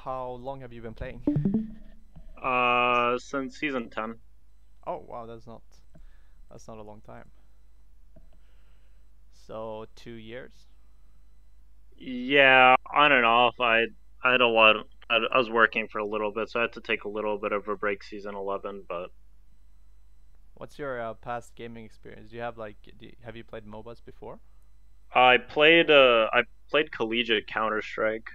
how long have you been playing? Since season 10. Oh wow, that's not a long time. So 2 years? Yeah, on and off. I had a lot. I was working for a little bit, so I had to take a little bit of a break season 11. But What's your past gaming experience? Do you have like, have you played MOBAs before? I played collegiate Counter Strike,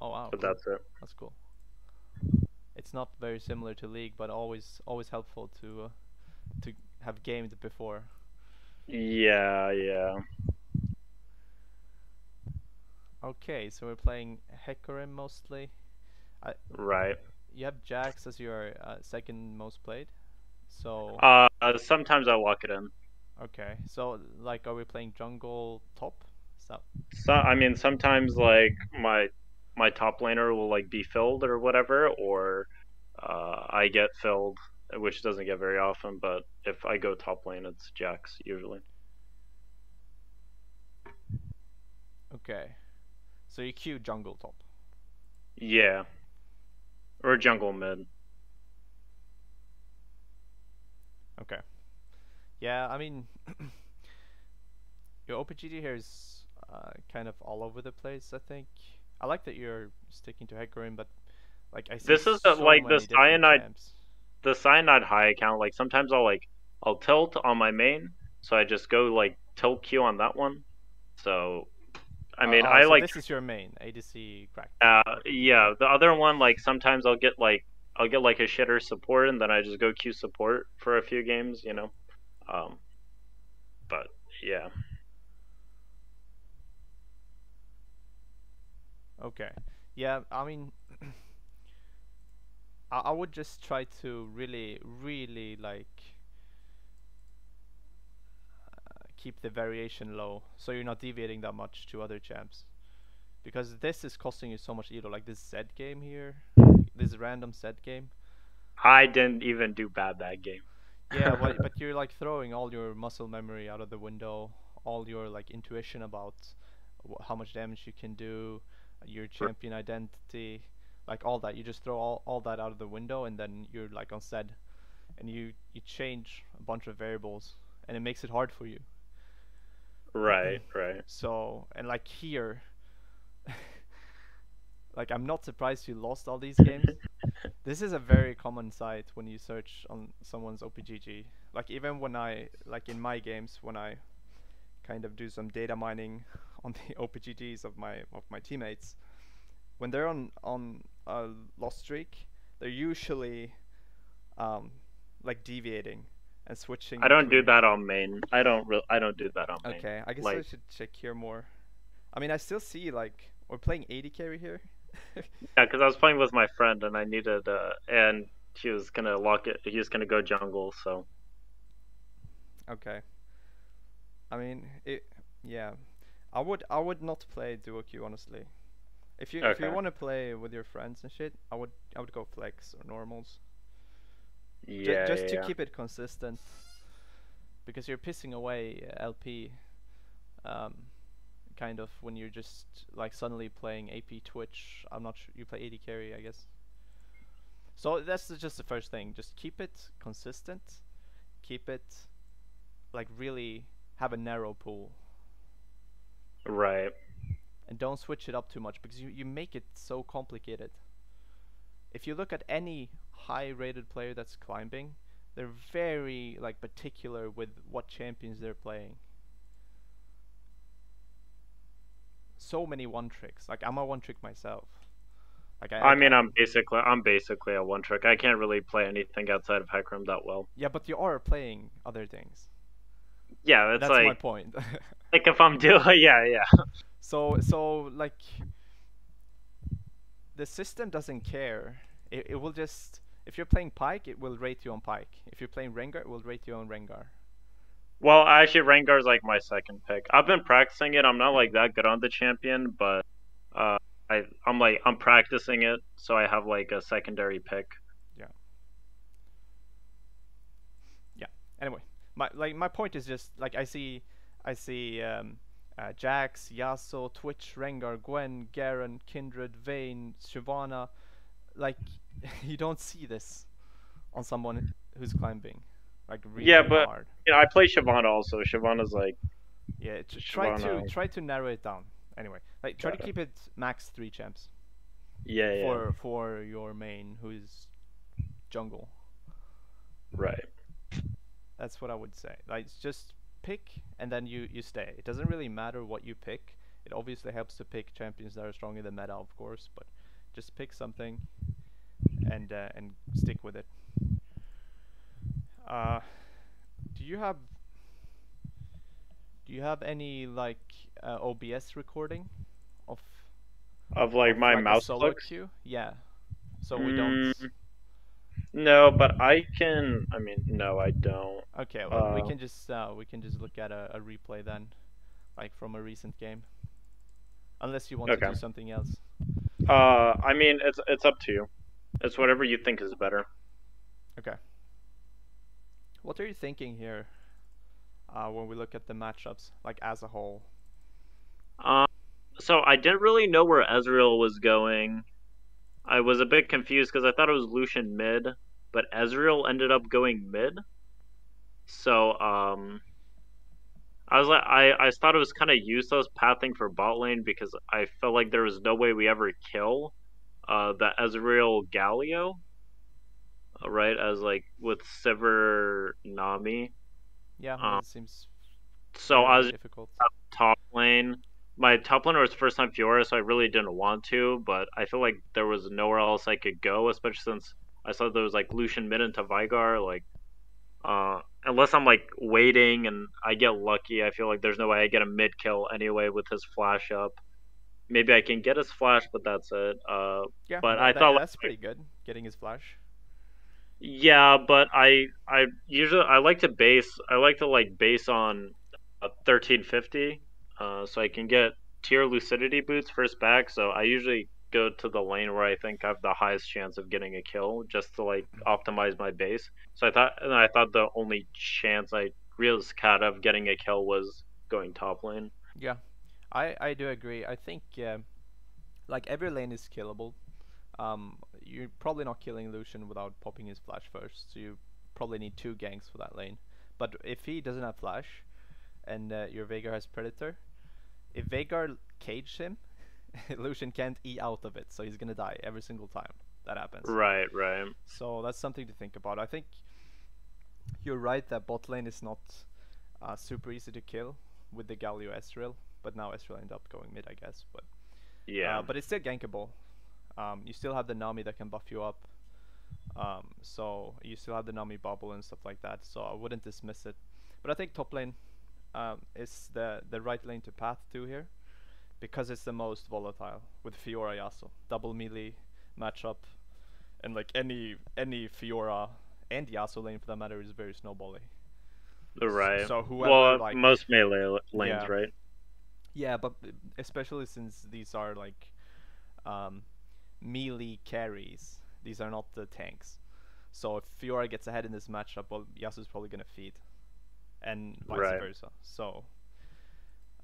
Oh wow, but cool. that's it. That's cool. It's not very similar to League, but always helpful to have gamed before. Yeah, yeah, Okay, so we're playing Hecarim mostly. I, right. you have Jax as your second most played. So Sometimes I lock it in. okay, so like, are we playing jungle top? So I mean, sometimes like my top laner will like be filled or whatever, or I get filled, which doesn't get very often. But if I go top lane, it's Jax usually. okay, so you queue jungle top. Yeah, or jungle mid. Okay, yeah, I mean, your OPGD here is kind of all over the place. I think I like that you're sticking to Hecarim, but like I see This is so like many different champs. the cyanide high account. Like sometimes I'll tilt on my main, so I just go like tilt Q on that one. So I mean I So like this is your main ADC cracked. yeah, the other one like sometimes I'll get like a shitter support and then I just go Q support for a few games, you know. Um, but yeah, Okay, yeah, I mean, I would just try to really like keep the variation low, so you're not deviating that much to other champs. Because this is costing you so much elo, like this Z game here, this random Z game. I didn't even do bad that game. Yeah, but you're like throwing all your muscle memory out of the window, all your like intuition about how much damage you can do, your champion identity, like all that. You just throw all that out of the window, and then you're like on Z, and you change a bunch of variables, and it makes it hard for you. Right, right. So, and like here, like I'm not surprised you lost all these games. This is a very common sight when you search on someone's OPGG. Like even when like in my games, when I kind of do some data mining on the OPGGs of my teammates, when they're on a loss streak, they're usually um, like deviating and switching I don't do between. that on main. I don't do that on main. Okay, I guess I Like should check here more. I mean, I still see like we're playing 80 carry here. yeah, because I was playing with my friend and I needed and he was gonna lock it. He was gonna go jungle, so Okay, I mean it. Yeah, I would not play duo queue honestly. If you okay. want to play with your friends and shit, I would go flex or normals. Yeah, Just yeah, to yeah. keep it consistent, because you're pissing away LP, um, kind of when you're just like suddenly playing AP Twitch. I'm not sure you play AD carry, I guess. So that's just the first thing. Just keep it consistent. Keep it like really have a narrow pool, Right. and don't switch it up too much because you make it so complicated. If you look at any high rated player that's climbing, they're very like particular with what champions they're playing. So many one tricks. Like I'm a one trick myself. Like I mean, I'm basically a one trick. I can't really play anything outside of Hecarim that well. yeah, but you are playing other things. Yeah, it's That's my point. like if I'm doing yeah, yeah. So like the system doesn't care. It will just, if you're playing Pike, it will rate you on Pike. If you're playing Rengar, it will rate you on Rengar. Well, actually, Rengar's like my second pick. I've been practicing it. I'm not like that good on the champion, but uh, I'm practicing it, so I have like a secondary pick. Yeah. Yeah. Anyway, my point is just like I see Jax, Yasuo, Twitch, Rengar, Gwen, Garen, Kindred, Vayne, Shyvana. Like, you don't see this on someone who's climbing, like Yeah, really but hard. I play Shyvana also. Shyvana's like Yeah, Shyvana. try to narrow it down. Anyway, like try to Got it. keep it max 3 champs Yeah, yeah, for your main who is jungle. right. That's what I would say. Like just pick and then you stay. It doesn't really matter what you pick. It obviously helps to pick champions that are strong in the meta, of course, but just pick something and stick with it. Uh, do you have any like OBS recording of Of like my like a mouse solo clicks. queue? Yeah. So we don't. Mm, no, but I can. I mean, no, I don't. Okay, well Uh, we can just look at a replay then, like from a recent game. Unless you want to okay. do something else. I mean, it's up to you. It's whatever you think is better. Okay. What are you thinking here? When we look at the matchups, like as a whole. Um, so I didn't really know where Ezreal was going. I was a bit confused because I thought it was Lucian mid, but Ezreal ended up going mid. So I was like, I thought it was kind of useless pathing for bot lane because I felt like there was no way we ever kill the Ezreal Galio, right? As like with Sivir Nami. Yeah, Um, that seems so I fairly was difficult. top lane. My top laner was first time Fiora, so I really didn't want to, but I feel like there was nowhere else I could go, especially since I saw there was like Lucian mid into Vigar. Like, unless I'm like waiting and I get lucky, I feel like there's no way I get a mid kill anyway with his flash up. Maybe I can get his flash, but that's it. Yeah, But I thought that's pretty good. Getting his flash. yeah, but I usually I like to base I like to like base on 1350, so I can get tier lucidity boots first back. So I usually go to the lane where I think I have the highest chance of getting a kill, just to like optimize my base. So I thought the only chance I realistic had of getting a kill was going top lane. Yeah, I do agree. I think like every lane is killable. You're probably not killing Lucian without popping his flash first, so you probably need 2 ganks for that lane. But if he doesn't have flash and your Veigar has Predator, if Veigar cages him, Lucian can't E out of it, so he's gonna die every single time that happens. Right, right, So that's something to think about. I think you're right that bot lane is not super easy to kill with the Galio Ezreal, but now Ezreal ended up going mid, I guess. yeah, But it's still gankable. You still have the Nami that can buff you up. So you still have the Nami bubble and stuff like that. So I wouldn't dismiss it. But I think top lane is the right lane to path to here, because it's the most volatile with Fiora Yasuo. Double melee matchup, and like any Fiora and Yasuo lane for that matter is very snowbally. right. So whoever Well, like most melee lanes, yeah right? yeah, but especially since these are like um, melee carries, these are not the tanks. So if Fiora gets ahead in this matchup, well, Yasuo's probably gonna feed, and vice Right, versa. So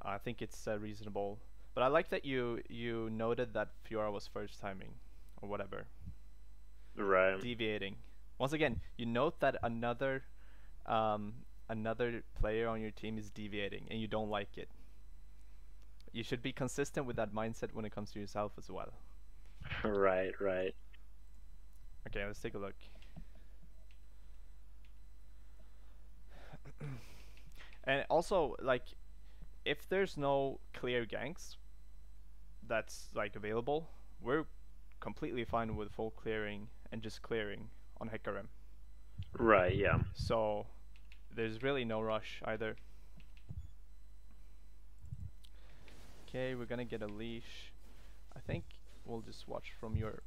I think it's reasonable. But I like that you noted that Fiora was first timing or whatever, right. deviating. Once again, you note that um, another player on your team is deviating, and you don't like it. You should be consistent with that mindset when it comes to yourself as well. Right, right. Okay, let's take a look. And also, like, if there's no clear ganks that's like available, we're completely fine with full clearing and just clearing on Hecarim. Right, yeah. So there's really no rush either. Okay, we're gonna get a leash. I think we'll just watch from your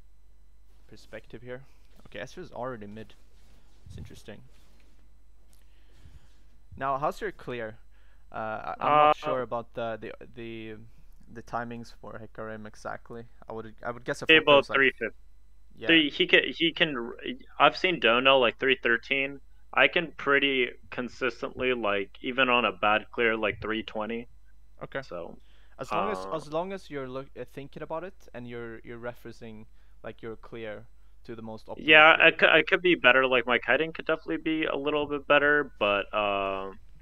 perspective here. Okay, Ezreal's already mid. It's interesting. Now, how's your clear? I'm not sure about the timings for Hecarim exactly. I would guess a full clear About is like 350. yeah. He can. I've seen Dono like 313. I can pretty consistently like even on a bad clear like 320. Okay. So, As long as you're thinking about it and you're referencing like you're clear to the most optimal yeah, clear. I could be better. Like my kiting could definitely be a little bit better, but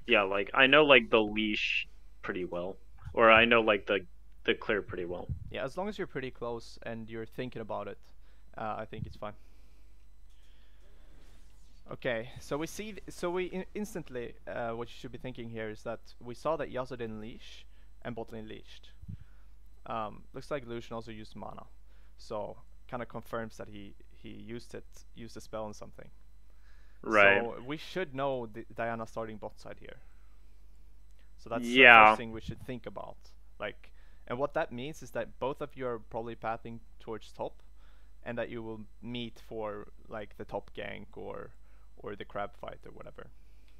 yeah, like I know like the leash pretty well, or I know like the clear pretty well. Yeah, as long as you're pretty close and you're thinking about it, I think it's fine. Okay, so we see, so we instantly, what you should be thinking here is that we saw that Yasuo didn't leash and bot lane leashed. Looks like Lucian also used mana, so kind of confirms that he used the spell on something. Right. So we should know Diana starting bot side here. So that's the first Yeah. thing we should think about. Like, and what that means is that both of you are probably pathing towards top, and that you will meet for like the top gank or the crab fight or whatever.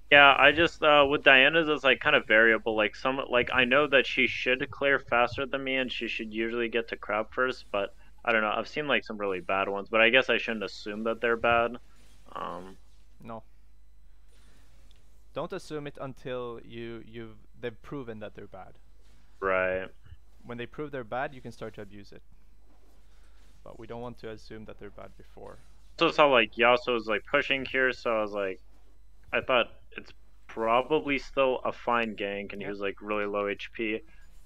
Yeah, I just with Diana's it's like kind of variable. Like some like I know that she should clear faster than me and she should usually get to crab first, but I don't know. I've seen like some really bad ones, but I guess I shouldn't assume that they're bad. Um No, don't assume it until they've proven that they're bad. right. When they prove they're bad, you can start to abuse it. But we don't want to assume that they're bad before. Also saw like Yasuo was like pushing here, so I was like I thought it's probably still a fine gank and he Yeah, was like really low HP.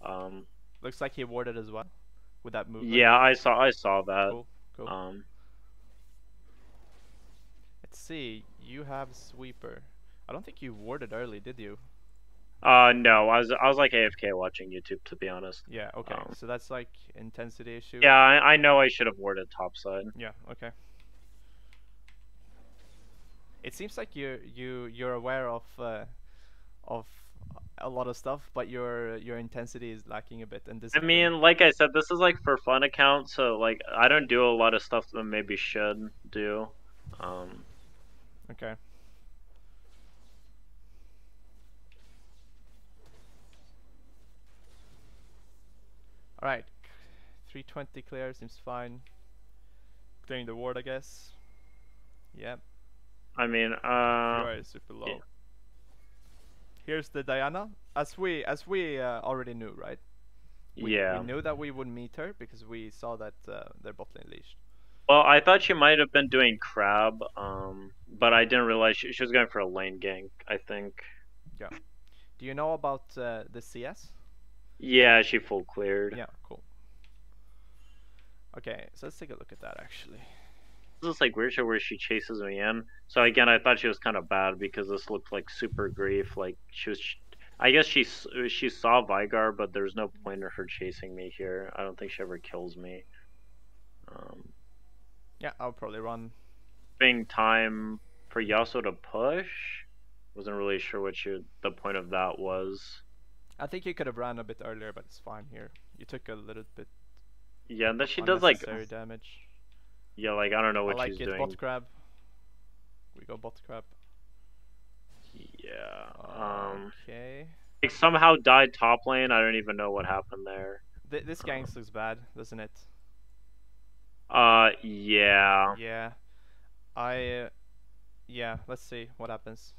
Um looks like he warded as well with that movement. yeah, I saw that. Cool, cool. Um Let's see. You have sweeper. I don't think you warded early, did you? no, I was like AFK watching YouTube to be honest. Yeah. Okay. So that's like intensity issue. Yeah, I know I should have warded topside. Yeah. Okay. It seems like you're aware of a lot of stuff, but your intensity is lacking a bit. And I discipline. mean, like I said, this is like for fun account, so like I don't do a lot of stuff that maybe should do. Okay. All right. 320 clear seems fine. Clearing the ward, I guess. Yep. I mean, QI is super low. yeah. Here's the Diana, as we already knew, right? We knew that we would meet her because we saw that their bot lane leashed. Well, I thought she might have been doing crab, but I didn't realize she was going for a lane gank, I think. Yeah. Do you know about the CS? Yeah, she full cleared. Yeah, cool. Okay, so let's take a look at that actually. This is like weird shit where she chases me in. So again, I thought she was kind of bad because this looked like super grief. Like she was, I guess she saw Vigar, but there's no point in her chasing me here. I don't think she ever kills me. Yeah, I'll probably run. Being time for Yasuo to push. Wasn't really sure what the point of that was. I think you could have ran a bit earlier, but it's fine here. You took a little bit. Yeah, and then she does like unnecessary damage. yeah, like I don't know what I like she's it. doing. Bot grab. We go bot grab. Yeah. Okay. Like somehow died top lane. I don't even know what happened there. This gank looks bad, doesn't it? Yeah. Yeah. Yeah. Let's see what happens.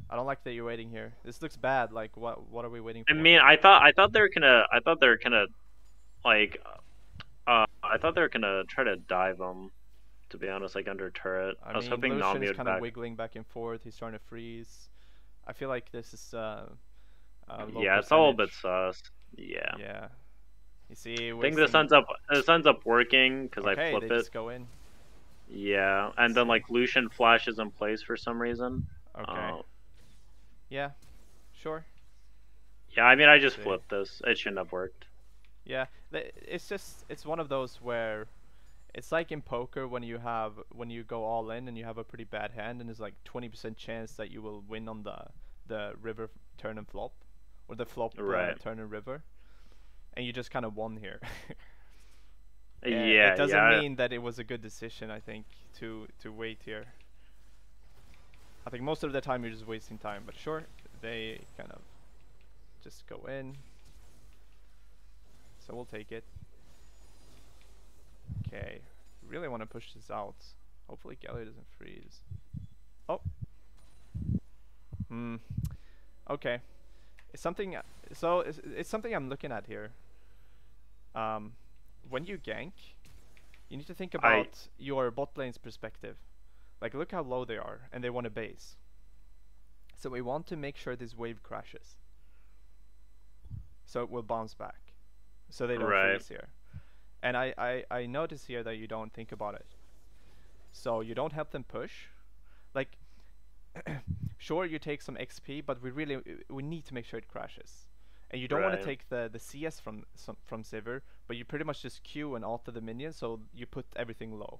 I don't like that you're waiting here. This looks bad. Like what are we waiting for? I mean, I thought they were gonna like I thought they were gonna try to dive him. To be honest, like under turret. I was mean, hoping Lucian Nami is would kind of back. wiggling back and forth. He's trying to freeze. I feel like this is low Yeah, it's a little bit percentage. sus. Yeah. Yeah. You see, I think this ends up working because I okay, flip they it. just go in. Yeah, and then like Lucian flashes in place for some reason. Okay. Yeah. Sure. Yeah, I mean I just See. flipped this. It shouldn't have worked. Yeah, it's one of those where it's like in poker when you go all in and you have a pretty bad hand and there's like 20% chance that you will win on the river turn and flop or the flop Right. turn and river, and you just kind of won here. Yeah, it doesn't yeah. mean that it was a good decision, I think, to wait here. I think most of the time you're just wasting time, but sure, they kind of just go in. So we'll take it. Okay, really want to push this out. Hopefully Gelly doesn't freeze. Oh. Okay. It's something. So it's something I'm looking at here. Um, when you gank, you need to think I about your bot lane's perspective. Like, look how low they are, and they want a base. So we want to make sure this wave crashes. So it will bounce back. So they don't right, freeze here. And I notice here that you don't think about it. So you don't help them push. Like, sure, you take some XP, but we need to make sure it crashes. And you don't want to right, take the CS from Sivir, but you pretty much just Q and alter the minion, so you put everything low.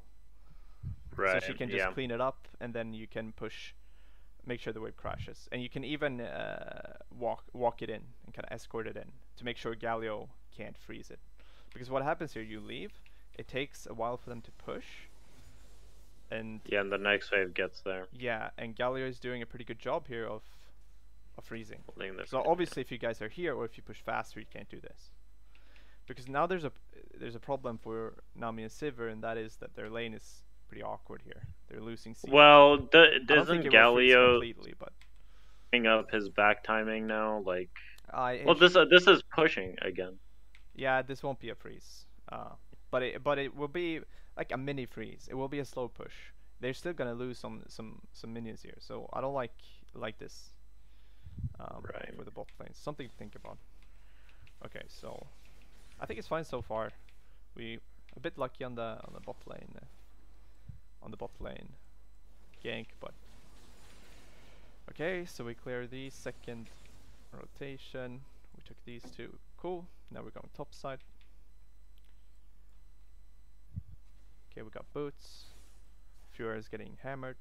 So right. she can just Yeah, clean it up, and then you can push, make sure the wave crashes, and you can even walk it in and kind of escort it in to make sure Galio can't freeze it. Because what happens here, you leave, it takes a while for them to push, and yeah. And the next wave gets there. yeah, and Galio is doing a pretty good job here of freezing. Holding the So frame, obviously, if you guys are here or if you push faster, you can't do this. Because now there's a problem for Nami and Sivir, and that is that their lane is pretty awkward here. They're losing yeah. CS. Well, I don't think doesn't it will freeze Galio completely, but bring up his back timing now? Like, I well, this is pushing again. yeah, this won't be a freeze. But it will be like a mini freeze. It will be a slow push. They're still gonna lose some minions here, so I don't like this. Right. For the bot lane. Something to think about. Okay, so I think it's fine so far. We a bit lucky on the bot lane, gank, but okay. So we clear the second rotation. We took these two. Cool. Now we're going top side. Okay, we got boots. Fiora is getting hammered.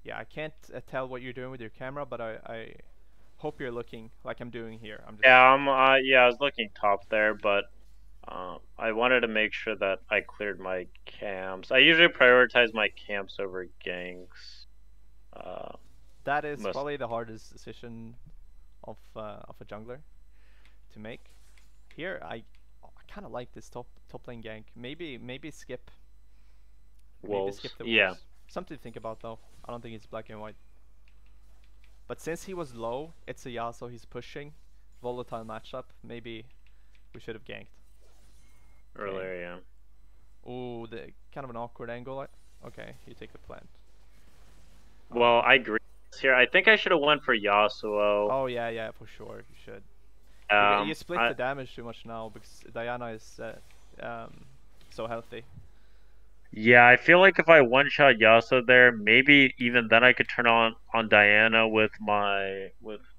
Yeah, I can't tell what you're doing with your camera, but I hope you're looking like I'm doing here. I'm just Yeah, yeah, I was looking top there, but I wanted to make sure that I cleared my camps. I usually prioritize my camps over ganks. that is Most probably the hardest decision of a jungler to make. Here, I kind of like this top lane gank. Maybe skip wolves. the Yeah, wolves. Something to think about though. I don't think it's black and white. But since he was low, it's a Yasuo he's pushing. Volatile matchup. Maybe we should have ganked. earlier, yeah. Ooh, the kind of an awkward angle. Okay, you take the plant. Well, I agree here. I think I should have went for Yasuo. Oh yeah, for sure you should. You split I the damage too much now because Diana is so healthy. yeah, I feel like if I one shot Yasuo there, maybe even then I could turn on Diana with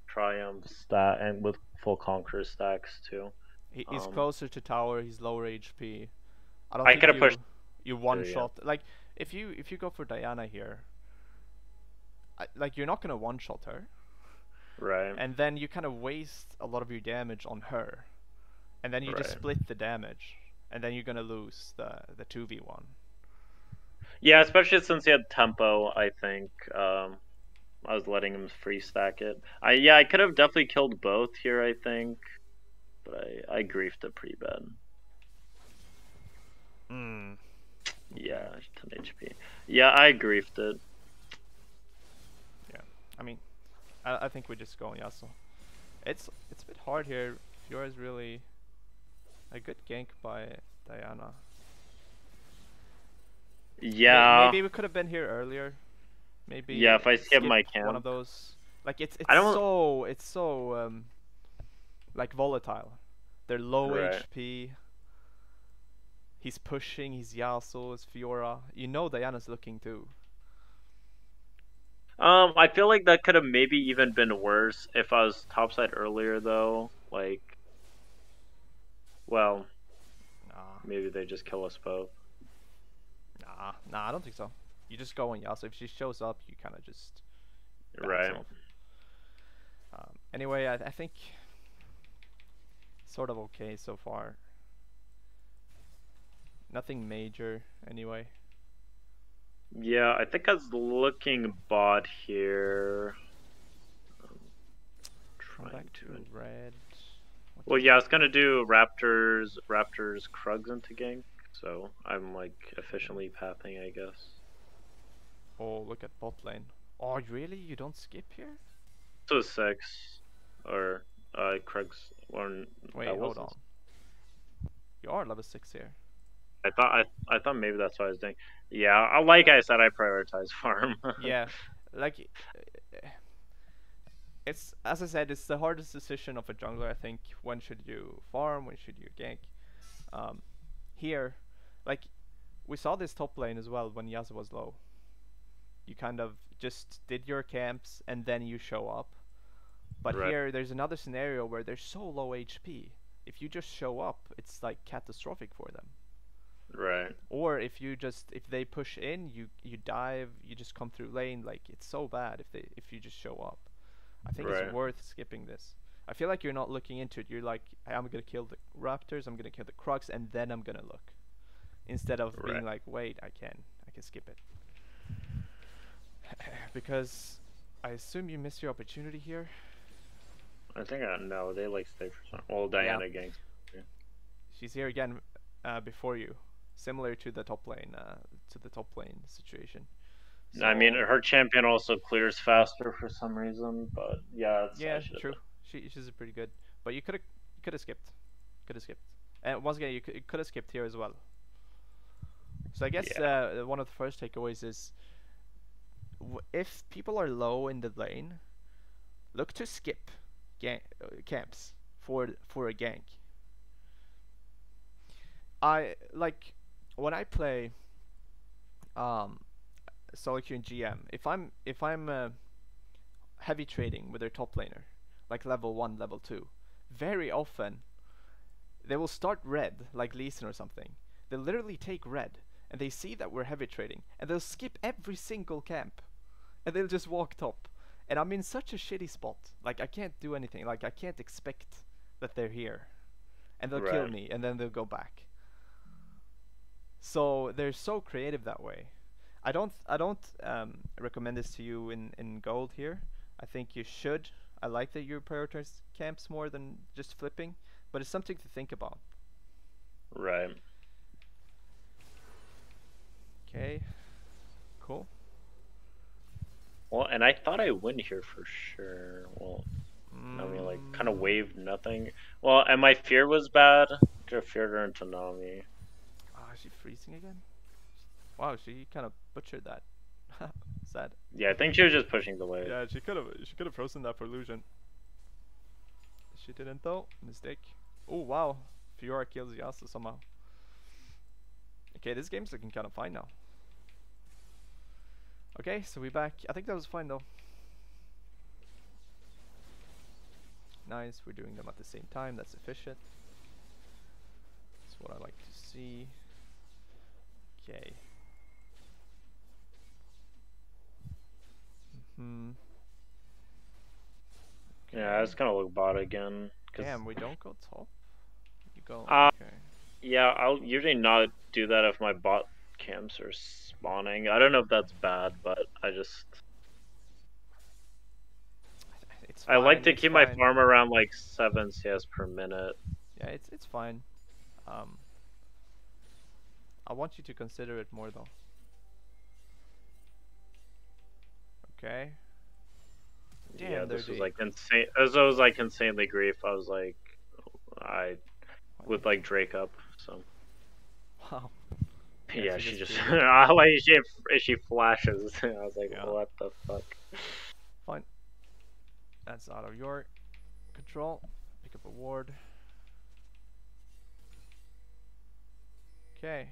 Triumph stat and with full Conqueror stacks too. He's closer to tower. He's lower HP. I don't I think could have pushed you one too, shot like if you go for Diana here. Like you're not gonna one shot her, right. and then you kind of waste a lot of your damage on her, and then you just Right. split the damage, and then you're gonna lose the 2v1. Yeah, especially since he had tempo, I think I was letting him free stack it. I could have definitely killed both here, I think, but I griefed it pretty bad. Mm. Yeah, 10 HP. Yeah, I griefed it. Yeah, I mean, I think we just go on Yasuo. It's a bit hard here. Fiora is really a good gank by Diana. Yeah. Maybe we could have been here earlier. Maybe Yeah, if I skip my camp. one of those. Like it's I don't so like volatile. They're low Right. HP. He's pushing. He's Yasuo. It's Fiora. You know Diana's looking too. I feel like that could have maybe even been worse if I was topside earlier though. Like, well, Nah, maybe they just kill us both. nah. I don't think so. You just go on Yasuo. If she shows up, you kind of just bounce Right. off. Anyway, I think sort of okay so far. Nothing major anyway. Yeah, I think I was looking bot here. Come back to red. Well, yeah, I was gonna do Raptors, Krugs into gank, so I'm like efficiently pathing, I guess. Oh, look at bot lane. Oh, really? You don't skip here? To a 6, or Craig's or Wait, that hold wasn't. on. You are level 6 here. I thought maybe that's what I was doing. Yeah, like I said, I prioritize farm. Yeah, like it's as I said, it's the hardest decision of a jungler. I think when should you farm, when should you gank. Um, here, like we saw this top lane as well when Yasuo was low. You kind of just did your camps and then you show up. But Right. here, there's another scenario where they're so low HP. If you just show up, it's like catastrophic for them. Right. Or if they push in, you dive, you just come through lane. Like it's so bad if you just show up. I think it's Right. worth skipping this. I feel like you're not looking into it. You're like, I'm gonna kill the raptors, I'm gonna kill the Crocs, and then I'm gonna look. Instead of being Right. like, wait, I can skip it. Because I assume you missed your opportunity here. I think no, they like stay for some. Well, Yeah, Diana ganks. Yeah. she's here again before you, similar to the top lane situation. I mean, So her champion also clears faster for some reason, but yeah, I yeah, should have true. done. She's pretty good, but you could have skipped, could have skipped, and once again you could have skipped here as well. So I guess Yeah. one of the first takeaways is if people are low in the lane, look to skip camps for a gank. I like when I play um solo queue in GM. If I'm heavy trading with their top laner, like level 1, level 2, very often they will start red, like Lee Sin or something. They'll literally take red, and they see that we're heavy trading, and they'll skip every single camp, and they'll just walk top. And I'm in such a shitty spot. Like I can't do anything. Like I can't expect that they're here, and they'll kill Right. me, and then they'll go back. So they're so creative that way. I don't recommend this to you in gold here. I think you should. I like that you prioritize camps more than just flipping, but it's something to think about. Right. Okay, cool. Well, and I thought I win here for sure. Well, I mean, like, kind of Mm, waved nothing. Well, and my fear was bad. Just feared her into Nami. is she freezing again? Wow, she kind of butchered that. Sad. Yeah, I think she was just pushing the wave. Yeah, she could have frozen that for illusion. She didn't though. Mistake. Oh wow, Fiora kills Yasuo somehow. Okay, this game's looking kind of fine now. Okay, so we're back. I think that was fine though. Nice, we're doing them at the same time. That's efficient. That's what I like to see. Okay. Hmm. Yeah, I just kind of look bot again. Damn, we don't go top. You go. Uh, Okay. yeah, I'll usually not do that if my bot camps are spawning. I don't know if that's bad, but It's I like fine. to It's keep my fine. farm around like 7 CS per minute. Yeah, it's fine. Um, I want you to consider it more though. Okay. Yeah, Damn, they're this was deep. like insane. As I was like insanely grief. I was like, I with like Drake up. So Wow. Yeah, yeah, she she just just threw it. like she flashes. I was like, Yeah. what the fuck? Fine. That's out of your control. Pick up a ward. Okay.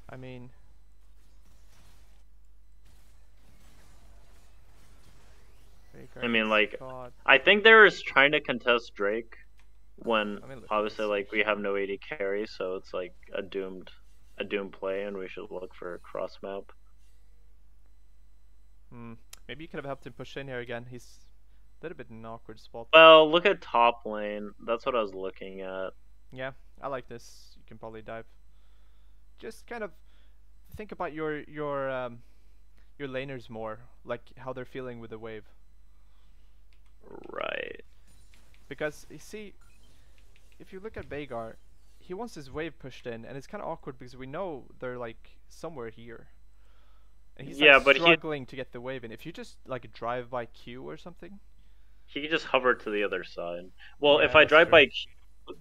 I mean, I mean, like, God. I think they were trying to contest Drake when Let me look at obviously this. like we have no AD carry, so it's like a doomed play, and we should look for a cross map. Hmm. Maybe you could have helped him push in here again. He's a little bit in an awkward spot. Well, look at top lane. That's what I was looking at. Yeah, I like this. You can probably dive. Just kind of think about your laners more, like how they're feeling with the wave. Right. Because you see, if you look at Veigar, he wants his wave pushed in, and it's kind of awkward because we know they're like somewhere here. And he's like Yeah, but struggling to get the wave in. If you just like drive by Q or something. he can just hover to the other side. Well, if Yeah, I that's drive true. by Q,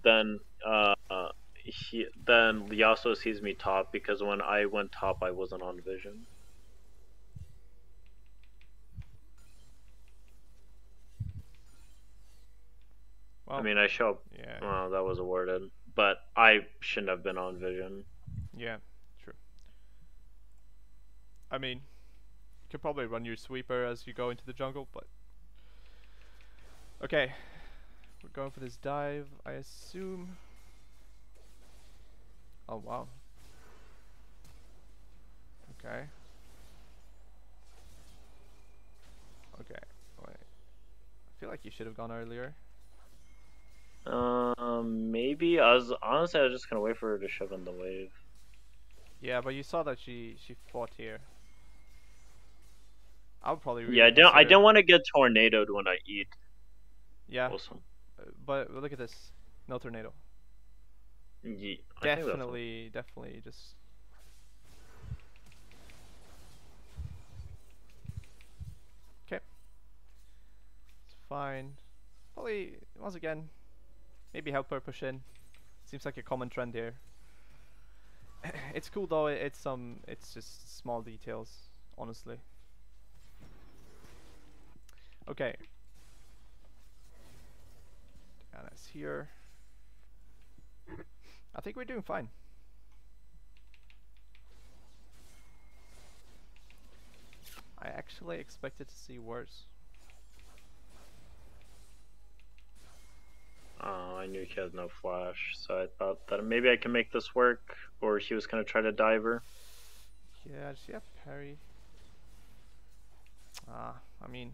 then then Yasuo sees me top because when I went top, I wasn't on vision. I Well, mean, I show up. yeah, Well, that was awarded, but I shouldn't have been on vision. yeah, true. I mean, you could probably run your sweeper as you go into the jungle, but okay, we're going for this dive, I assume. Oh wow. Okay. Okay. Wait. I feel like you should have gone earlier. Maybe I was honestly I was just gonna wait for her to shove in the wave. Yeah, but you saw that she fought here. I would probably Yeah, really I consider. didn't want to get tornadoed when I eat. Yeah, Also, but look at this. No tornado. yeah, I think that's Definitely just. Okay, it's fine. Probably once again, maybe help her push in. Seems like a common trend here. It's cool though. It's just small details, honestly. Okay. Anna's here. I think we're doing fine. I actually expected to see worse. I knew he had no flash, so I thought that maybe I can make this work, or he was gonna try to dive her. Yeah, does she have parry? I mean,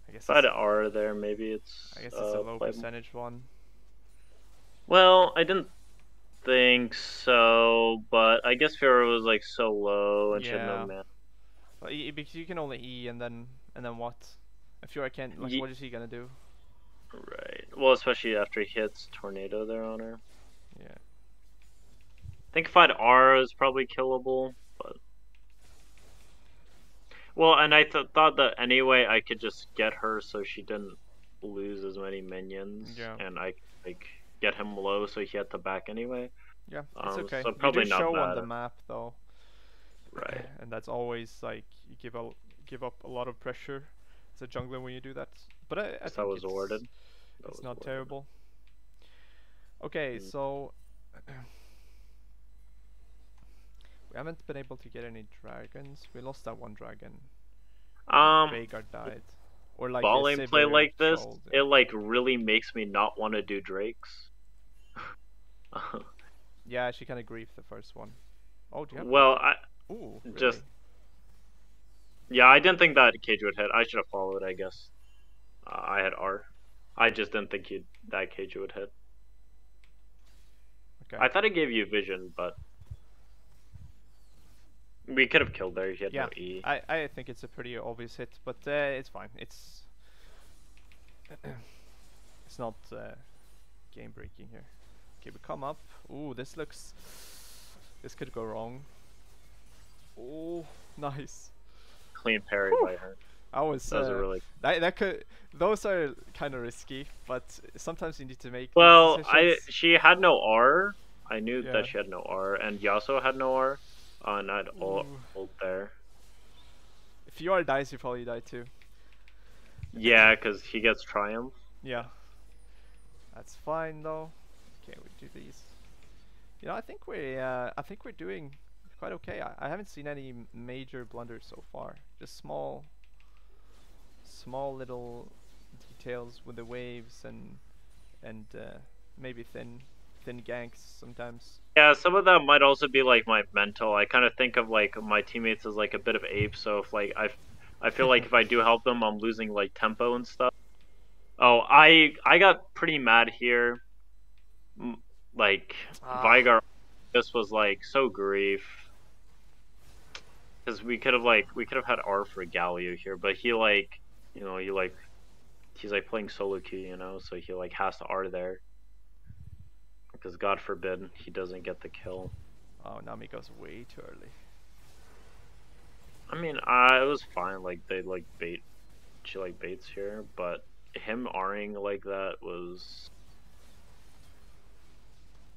I guess If I had it's, R there, maybe it's I guess it's a low playable. percentage one. Well, I didn't think so, but I guess Pharaoh was like so low and she had no Yeah, mana. but because you can only E and then what? If you can't, like, what is he gonna do? Right. Well, especially after he hits tornado there on her. Yeah. I think if I had R, it was probably killable, but well, and I thought that anyway I could just get her so she didn't lose as many minions, Yeah. and I like get him low so he had to back anyway. Yeah, it's okay. So You do probably not show on bad. the map though, Right. and that's always like you give up a lot of pressure as a jungler when you do that. But I That think was awarded. That it's was not awarded. terrible. Okay, so we haven't been able to get any dragons. We lost that one dragon. Veigar died. Or like ball a lane play severe like this, troll. it like really makes me not want to do Drakes. Yeah, she kind of griefed the first one. Oh, do you have Well, ulti? Ooh, really? just yeah, I didn't think that cage would hit. I should have followed, I guess. I had R. I just didn't think that cage would hit. Okay. I thought it gave you vision, but we could have killed there. He had Yeah, no E. I think it's a pretty obvious hit, but it's fine. It's it's not game breaking here. Okay, we come up. Ooh, this could go wrong. Oh, nice. Clean parry Whew. by her. I was That was a really. that could those are kind of risky, but sometimes you need to make Well, these decisions. she had no R. I knew Yeah. that she had no R, and Yasuo had no R. And I'd ult Ooh. there. If you are dies, you probably die too. Yeah, because he gets triumph. Yeah. That's fine though. Okay, we do these. You know, I think we're doing quite okay. I haven't seen any major blunders so far. Just small little details with the waves and maybe thin ganks sometimes. Yeah, some of that might also be like my mental. I kind of think of like my teammates as like a bit of apes. So if like I feel like if I do help them, I'm losing like tempo and stuff. Oh, I got pretty mad here. Like Vigar, this was like so grief. Because we could have had R for Galio here, but he like he's like playing solo queue, so he like has to R there. Because God forbid he doesn't get the kill. Oh, Nami goes way too early. I mean, it was fine. Like they like bait, she like baits here, but him Ring like that was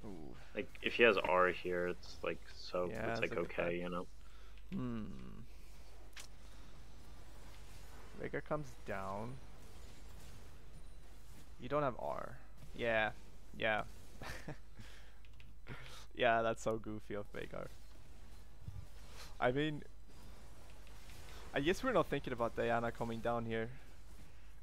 Ooh. like if he has R here, it's like so Yeah, it's that's a like good bet. okay, you know. Hmm. Veigar comes down. You don't have R. Yeah. Yeah. Yeah, that's so goofy of Veigar. I mean, I guess we're not thinking about Diana coming down here.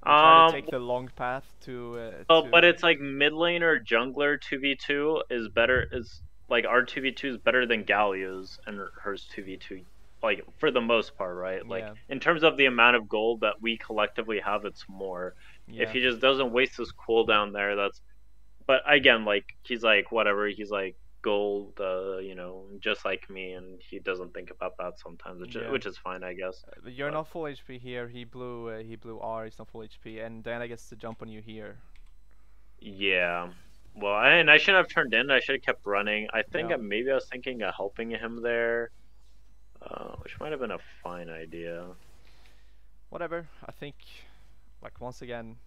We try to Um, take the long path to well, but to. it's like mid laner jungler 2v2 is better. Is like our 2v2 is better than Galio's and hers 2v2. Like for the most part, right? Like Yeah. in terms of the amount of gold that we collectively have, it's more. If Yeah. he just doesn't waste his cooldown there, that's. But again, like he's like whatever. He's like gold, just like me, and he doesn't think about that sometimes, Yeah. which is fine, I guess. You're But not full HP here. He blew R. He's not full HP, and Diana gets to jump on you here. yeah. Well, and I shouldn't have turned in. I should have kept running. I think Yeah. maybe I was thinking of helping him there, which might have been a fine idea. Whatever. I think, like once again,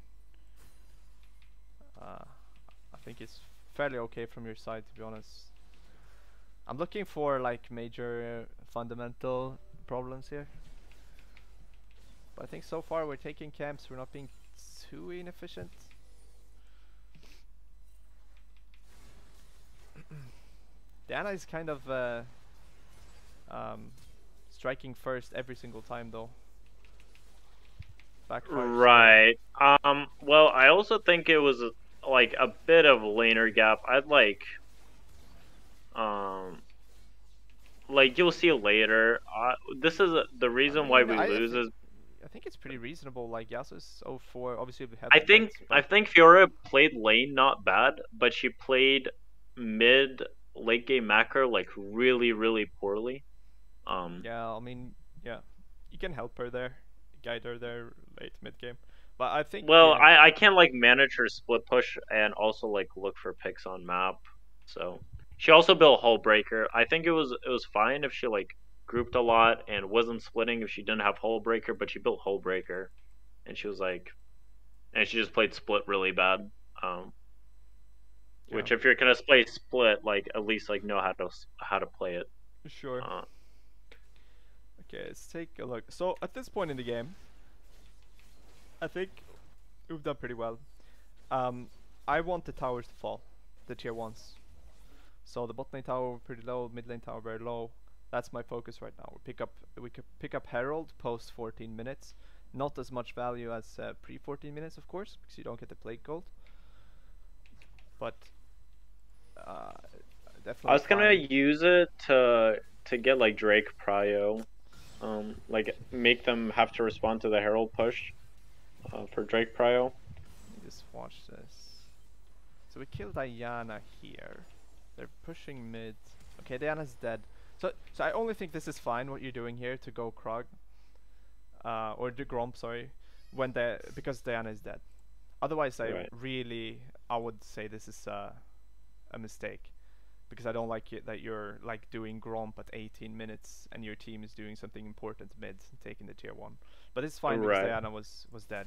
I think it's fairly okay from your side, to be honest. I'm looking for like major fundamental problems here. But I think so far we're taking camps, we're not being too inefficient. Diana is kind of um, striking first every single time though. Backfires here. Right. Well, I also think it was like a bit of laner gap. I'd um, like you'll see later. This is the I reason why mean, we lose is I think it's pretty reasonable. Like Yasuo's 0-4. Obviously we had I the think bets, I but think Fiora played lane not bad, but she played mid late game macro like really really poorly. yeah, I mean, yeah, you can help her there, guide her there late mid game. But I think Well, I can't like manage her split push and also like look for picks on map. So she also built Hull Breaker. I think it was fine if she like grouped a lot and wasn't splitting if she didn't have Hull Breaker, but she built Hull Breaker and she was like and she just played split really bad. Um, yeah, which if you're gonna play split, like at least like know how to play it. sure. Uh, Okay, let's take a look. So at this point in the game, I think we've done pretty well. Um, I want the towers to fall, the tier ones. So the bot lane tower pretty low, mid lane tower very low. That's my focus right now. We could pick up Herald post 14 minutes. Not as much value as pre 14 minutes, of course, because you don't get the plague gold. But uh, I definitely was gonna fine. use it to get like Drake Prio, like make them have to respond to the Herald push, for Drake Prio. Let me just watch this. So we kill Diana here. They're pushing mid. Okay, Diana's dead. So I only think this is fine what you're doing here to go Krog, or the Gromp, sorry, because Diana is dead. Otherwise, Right. I would say this is a mistake because I don't like it that you're like doing Gromp at 18 minutes and your team is doing something important mid, taking the tier one. But it's fine because Right. Diana was dead.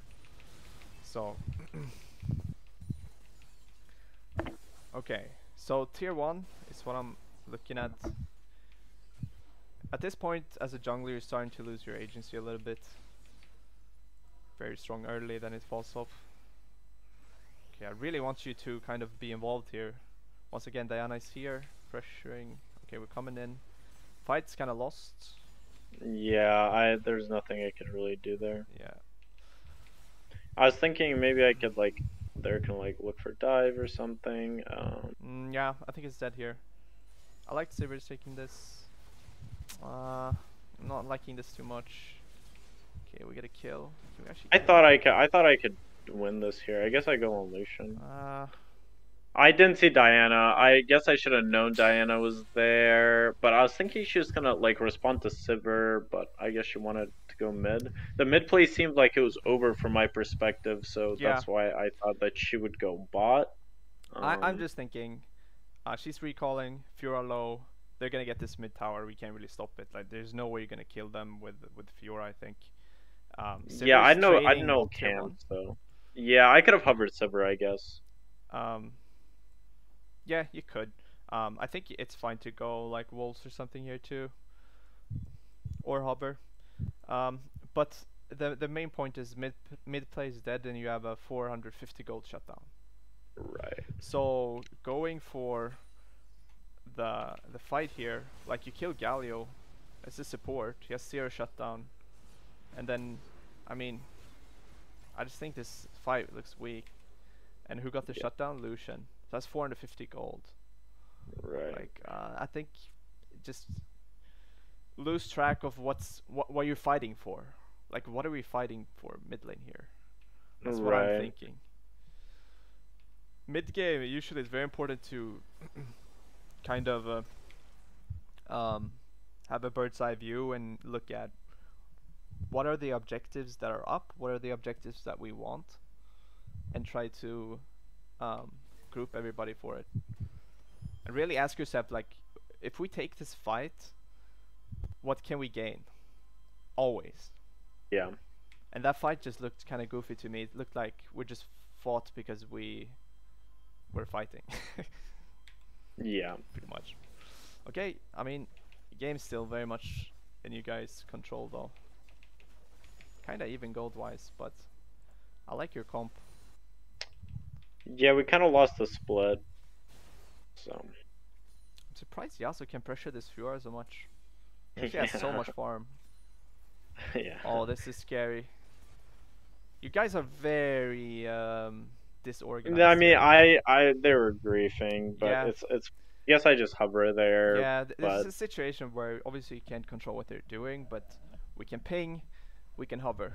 So okay, so tier one is what I'm looking at. At this point, as a jungler, you're starting to lose your agency a little bit. Very strong early, then it falls off. Okay, I really want you to kind of be involved here. Once again, Diana is here, pressuring. Okay, we're coming in. Fight's kind of lost. Yeah, I there's nothing I could really do there. Yeah. I was thinking maybe I could like there can like look for dive or something. Yeah, I think it's dead here. I like Sivir's taking this. I'm not liking this too much. Okay, we get a kill. Can we actually I kill thought him? I thought I could win this here. I guess I go on Lucian. Uh, I didn't see Diana. I guess I should have known Diana was there, but I was thinking she was gonna like respond to Sivir, but I guess she wanted to go mid. The mid play seemed like it was over from my perspective, so yeah. that's why I thought that she would go bot. I'm Um, just thinking. She's recalling. Fiora low. they're gonna get this mid tower. We can't really stop it. Like there's no way you're gonna kill them with Fiora. I think. Yeah, I Sivir's know. I trading know bot tier one. camps though. Yeah, I could have hovered Sivir, I guess. Um, yeah, you could. I think it's fine to go like wolves or something here too, or hover. Um, but the main point is mid play is dead, and you have a 450 gold shutdown. Right. So going for the fight here, like you kill Galio as a support, he has 0 shutdown, and then, I mean, I just think this fight looks weak. And who got the shutdown? Lucian. So that's 450 gold. Right. Like I think just lose track of what you're fighting for. Like what are we fighting for mid lane here? That's what I'm thinking. Mid game usually it's very important to kind of have a bird's eye view and look at what are the objectives that are up, what are the objectives that we want, and try to group everybody for it. And really ask yourself, like, if we take this fight, what can we gain? Always. Yeah. And that fight just looked kind of goofy to me. It looked like we just fought because we were fighting. Yeah. Pretty much. Okay, I mean, game's still very much in you guys' control though. Kinda even gold wise, but I like your comp. Yeah, we kind of lost the split. So. I'm surprised Yasuo can pressure this Fiora so much. He actually has so much farm. Yeah. Oh, this is scary. You guys are very disorganized. I mean, they were griefing, but Yeah. it's. I guess I just hover there. Yeah, this is but a situation where obviously you can't control what they're doing, but we can ping, we can hover,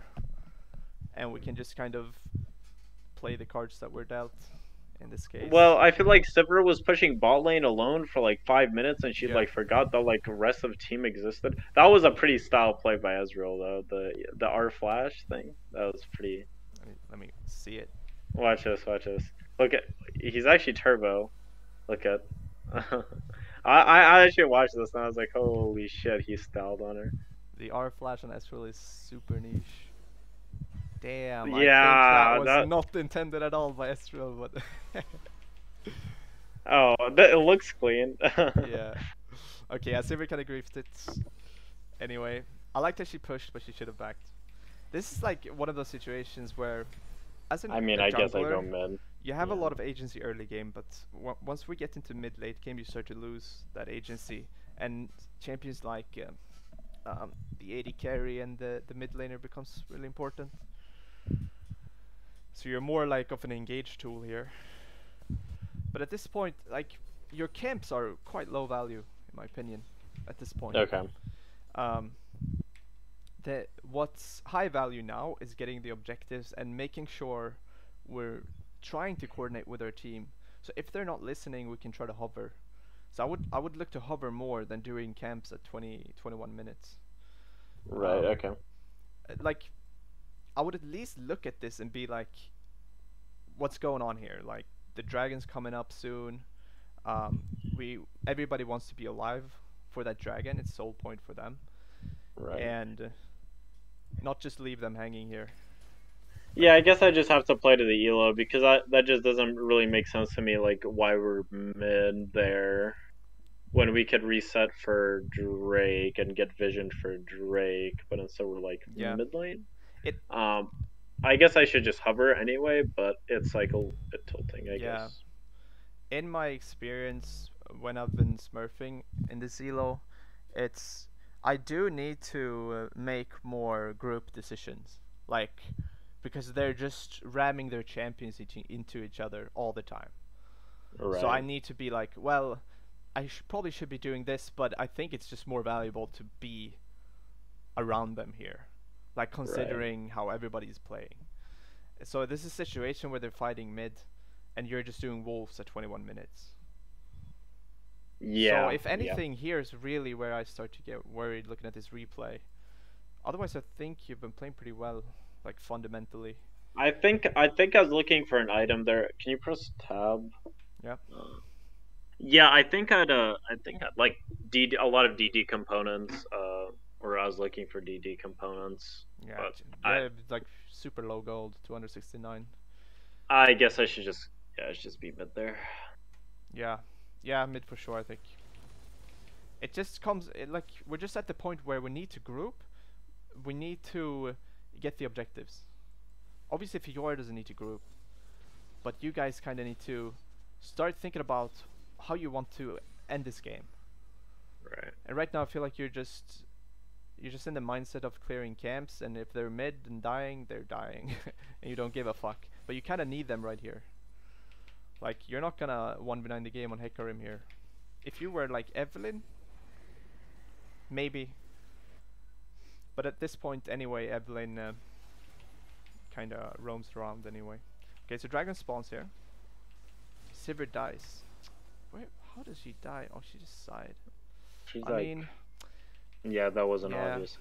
and we can just kind of play the cards that we're dealt. In this case. Well, I feel like Sivir was pushing bot lane alone for like 5 minutes, and she like forgot the like rest of team existed. That was a pretty style play by Ezreal though. The R flash thing, that was pretty. Let me see it. Watch this. Watch this. Look at, he's actually turbo. Look at. I actually watched this and I was like, holy shit, he styled on her. The R flash on Ezreal is super niche. Damn, yeah, I think that was not intended at all by Ezreal, but oh, it looks clean. Yeah. Okay, I see we kind of griefed it. Anyway, I like that she pushed, but she should have backed. This is like one of those situations where, as an I mean, I guess I go mid. You have a lot of agency early game, but once we get into mid-late game, you start to lose that agency, and champions like the AD carry and the mid laner becomes really important. So you're more like of an engage tool here. But at this point, like, your camps are quite low value, in my opinion, at this point. Okay. What's high value now is getting the objectives and making sure we're trying to coordinate with our team. So if they're not listening, we can try to hover. So I would look to hover more than doing camps at 21 minutes. Right, okay. Like, I would at least look at this and be like, what's going on here? Like, the dragon's coming up soon. Everybody wants to be alive for that dragon. It's sole point for them. Right. And not just leave them hanging here. Yeah, I guess I just have to play to the elo because that just doesn't really make sense to me. Like, why we're mid there when we could reset for Drake and get vision for Drake, but instead we're like mid lane. I guess I should just hover anyway, but it's like a bit tilting, I guess. In my experience, when I've been smurfing in this elo, I do need to make more group decisions, like, because they're just ramming their champions into each other all the time. Right. So I need to be like, well, I probably should be doing this, but I think it's just more valuable to be around them here, like considering how everybody's playing. So this is a situation where they're fighting mid, and you're just doing wolves at 21 minutes. Yeah. So if anything, here is really where I start to get worried looking at this replay. Otherwise, I think you've been playing pretty well, like fundamentally. I think I was looking for an item there. Can you press tab? Yeah. Yeah, I think I'd like DD, a lot of DD components. Or I was looking for DD components, Yeah, but yeah, it's like super low gold, 269. I guess I should just yeah, I should just be mid there. Yeah, yeah, mid for sure. I think it just comes like we're just at the point where we need to group. We need to get the objectives. Obviously, Fiora doesn't need to group, but you guys kind of need to start thinking about how you want to end this game. Right. And right now, I feel like you're just in the mindset of clearing camps, and if they're mid and dying, they're dying, and you don't give a fuck. But you kind of need them right here. Like you're not gonna 1v9 the game on Hecarim here. If you were like Evelyn, maybe. But at this point, anyway, Evelyn kind of roams around anyway. Okay, so Dragon spawns here. Sivir dies. Wait, how does she die? Oh, she just sighed. She's I mean, yeah, that wasn't yeah, obvious.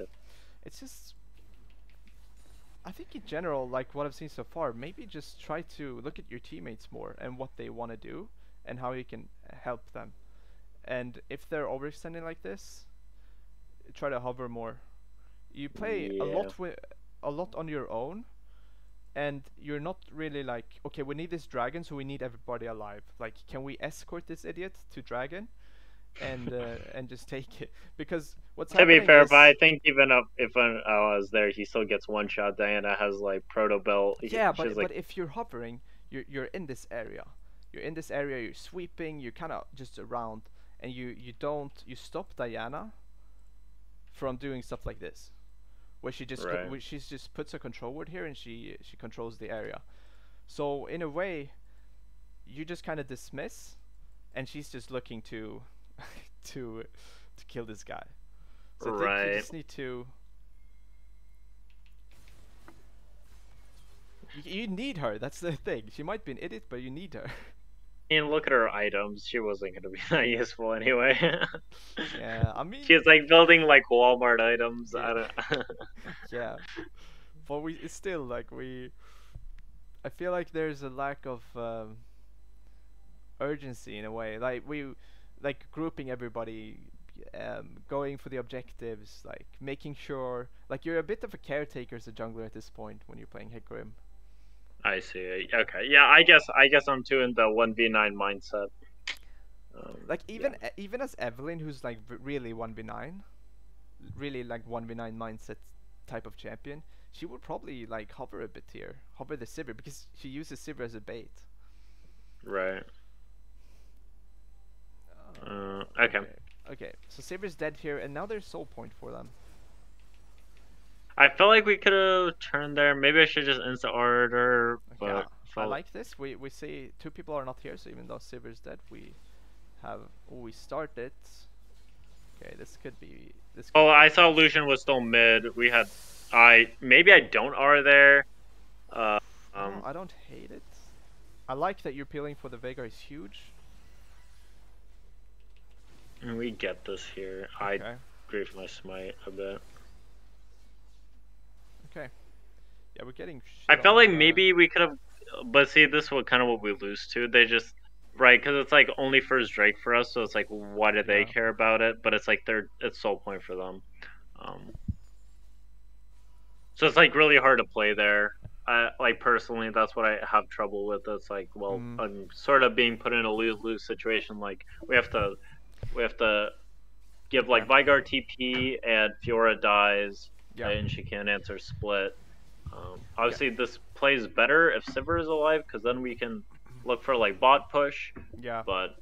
it's just. I think in general, like what I've seen so far, maybe just try to look at your teammates more and what they want to do and how you can help them. And if they're overextending like this, try to hover more. You play Yeah. a lot on your own, and you're not really like, okay, we need this dragon, so we need everybody alive. Like, can we escort this idiot to dragon, and just take it? Because what's To be happening fair, is, but I think even if I was there, he still gets one shot. Diana has like proto belt. yeah, She's like but if you're hovering, you're in this area. You're in this area. You're sweeping. You're kind of just around, and you stop Diana from doing stuff like this, where right, where she's just puts a control word here and she controls the area. So in a way, you just kind of dismiss, and she's just looking to to kill this guy. So I think you right. just need to. You need her. That's the thing. She might be an idiot, but you need her. And look at her items. She wasn't gonna be that useful anyway. Yeah, I mean, She's like building like Walmart items. yeah, I don't. yeah. But we it's still like we. I feel like there's a lack of urgency in a way. Like grouping everybody, going for the objectives, like making sure, like you're a bit of a caretaker as a jungler at this point when you're playing Hecarim. I see. Okay. Yeah. I guess I'm too in the 1v9 mindset. Like Yeah. even as Evelyn, who's like really 1v9, really like 1v9 mindset type of champion, she would probably like hover a bit here, hover the Sivir because she uses Sivir as a bait. Right. Okay. Okay. Okay. So Sivir's dead here, and now there's soul point for them. I felt like we could have turned there. Maybe I should just insta order, Okay. but I felt like this. We see two people are not here, so even though Sivir's dead, we have. Oh, we started. Okay, this could be. This. Could oh, be I saw nice. Lucian was still mid. We had maybe I don't R there. Uh, I don't hate it. I like that you're peeling for the Veigar is huge. we get this here. Okay. I grief my smite a bit. Okay. Yeah, we're getting. I Shit felt on, like maybe we could have, but see, this is what kind of what we lose to. They just right because it's like only first Drake for us, so it's like why do they Yeah. care about it? But it's like it's soul point for them. So it's like really hard to play there. Like personally, that's what I have trouble with. It's like, well, Mm. I'm sort of being put in a lose-lose situation. Like we have to give like Okay. Vigar TP and Fiora dies, Yeah. and she can't answer split. Yeah. Obviously, this plays better if Sivir is alive because then we can look for like bot push. Yeah. But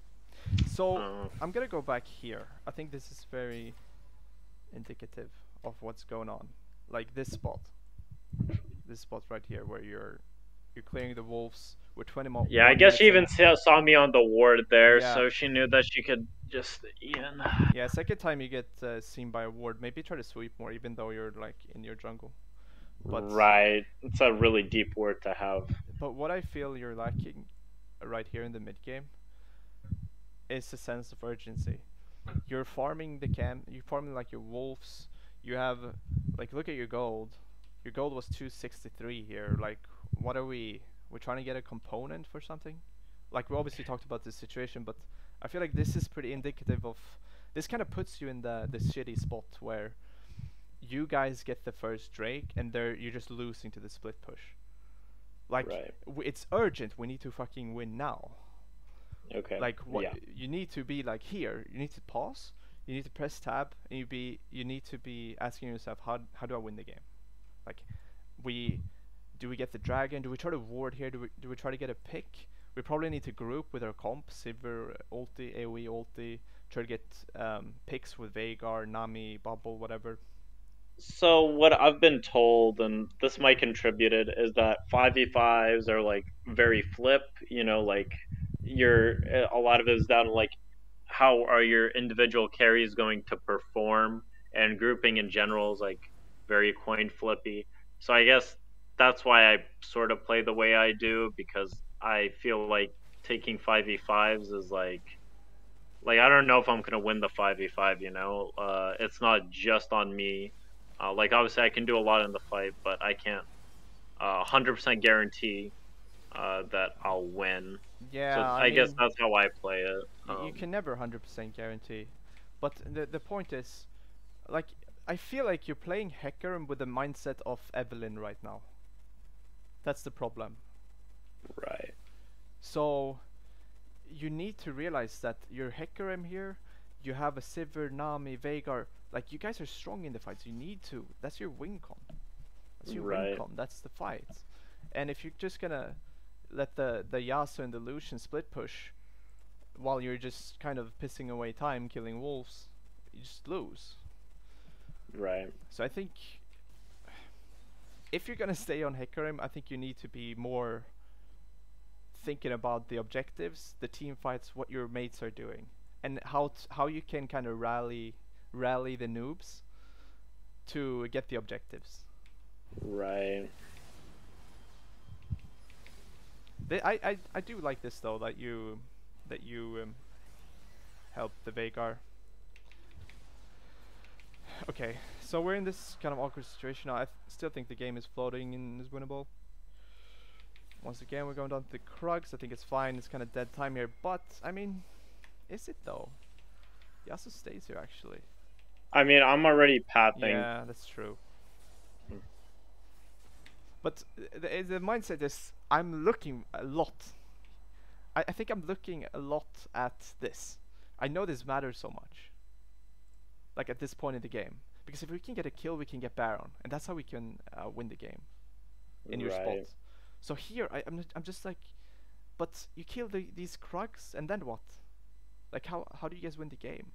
So I'm gonna go back here. I think this is very indicative of what's going on. Like this spot right here, where you're clearing the wolves with 20 more. yeah, I guess she even saw me on the ward there, Yeah. so she knew that she could just Ian. Yeah, second time you get seen by a ward, maybe try to sweep more, even though you're like in your jungle. But Right, it's a really deep word to have. but what I feel you're lacking right here in the mid game is a sense of urgency. You're farming the camp. You're farming like your wolves. You have like look at your gold. Your gold was 263 here. Like what are we? We're trying to get a component for something. Like we obviously talked about this situation, but I feel like this is pretty indicative of this kind of puts you in the shitty spot where you guys get the first Drake and you're just losing to the split push. Like Right. it's urgent. We need to fucking win now. Okay. Like what Yeah. you need to be like here. You need to pause. You need to press tab, and you need to be asking yourself how do I win the game? Like we do we get the dragon? Do we try to ward here? Do we try to get a pick? We probably need to group with our comp, Sivir ulti, AoE ulti, try to get picks with Veigar, Nami, Bubble, whatever. So what I've been told, and this might contribute it, is that 5v5s are like very flip. You know, like you're a lot of it is down to like how are your individual carries going to perform, and grouping in general is like very coin flippy. So I guess that's why I sort of play the way I do, because I feel like taking 5v5s is like I don't know if I'm gonna win the 5v5. You know, it's not just on me. Like obviously I can do a lot in the fight, but I can't 100% guarantee that I'll win. So Yeah, I I guess mean, that's how I play it. you can never 100% guarantee. But the point is, like, I feel like you're playing Hecarim with the mindset of Evelyn right now. That's the problem. Right. So you need to realize that your Hecarim here, you have a Sivir, Nami, Veigar. Like you guys are strong in the fights. You need to. That's your win con. That's your win Right. con. That's the fight. And if you're just gonna let the Yasuo and the Lucian split push while you're just kind of pissing away time killing wolves, you just lose. Right. So I think if you're gonna stay on Hecarim, I think you need to be more thinking about the objectives, the team fights, what your mates are doing, and how you can kind of rally the noobs to get the objectives. Right. I do like this though that you help the Veigar. Okay, so we're in this kind of awkward situation now. I still think the game is floating and is winnable. Once again, we're going down to the Krugs. I think it's fine. It's kind of dead time here, but I mean, is it though? Yasuo stays here actually. I mean, I'm already pathing. Yeah, that's true. But the mindset is I'm looking a lot. I think I'm looking a lot at this. I know this matters so much. Like at this point in the game, because if we can get a kill, we can get Baron, and that's how we can win the game in your spot. So here, I'm just like, but you kill these Krugs, and then what? Like how do you guys win the game?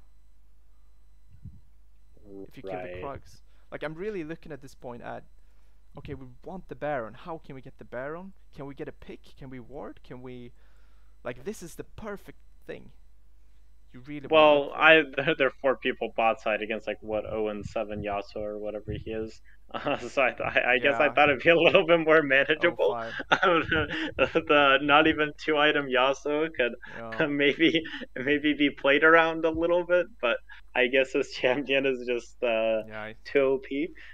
If you kill the Krugs, like I'm really looking at this point at, okay, we want the Baron. How can we get the Baron? Can we get a pick? Can we ward? Can we, like this is the perfect thing. You really well, there are 4 people bot side against like what 0-7 Yasuo or whatever he is. So I guess I thought it'd be a little bit more manageable. The not even 2-item Yasuo could maybe be played around a little bit, but I guess his champion is just too OP.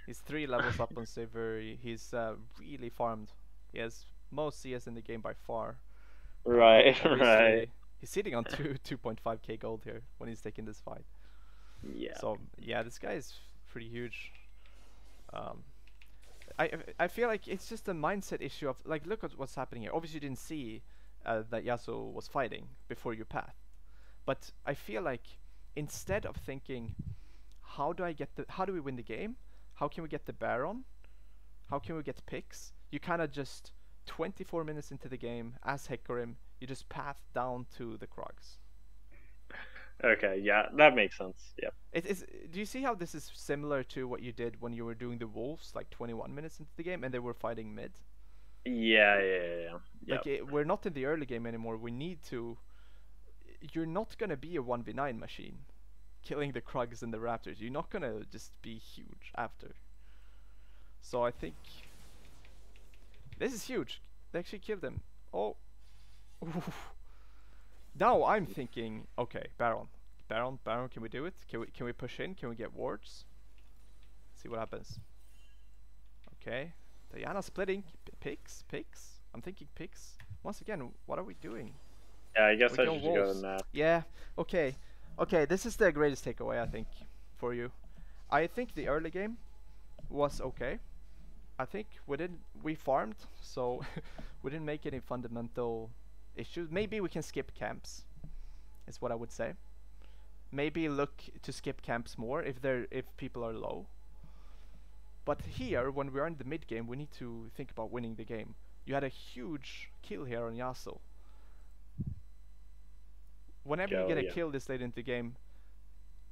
He's 3 levels up on Sivir. He's really farmed. He has most CS in the game by far. Right, right. He's sitting on 2.5k gold here when he's taking this fight. Yeah. So yeah, this guy is pretty huge. I feel like it's just a mindset issue of like, look at what's happening here. Obviously, you didn't see that Yasuo was fighting before your path, but I feel like instead of thinking, how do we win the game? How can we get the Baron? How can we get picks? You kind of just 24 minutes into the game as Hecarim, you just path down to the Krugs. Okay, yeah, that makes sense. Yeah. It is. Do you see how this is similar to what you did when you were doing the Wolves, like 21 minutes into the game, and they were fighting mid? Yeah. Like we're not in the early game anymore. We need to. You're not gonna be a 1v9 machine, killing the Krugs and the Raptors. You're not gonna just be huge after. So I think this is huge. They actually killed him. Oh. Now I'm thinking, okay, Baron, can we do it? Can we push in? Can we get wards? See what happens. Okay, Diana splitting. Picks. I'm thinking picks. Once again, what are we doing? Yeah, I guess I should go to that. Yeah. Okay. Okay, this is the greatest takeaway I think for you. I think the early game was okay. I think we farmed, so we didn't make any fundamental issues. Maybe we can skip camps, is what I would say. Maybe look to skip camps more if people are low. But here, when we're in the mid game, we need to think about winning the game. You had a huge kill here on Yasuo. Whenever you get a Yeah. kill this late into the game,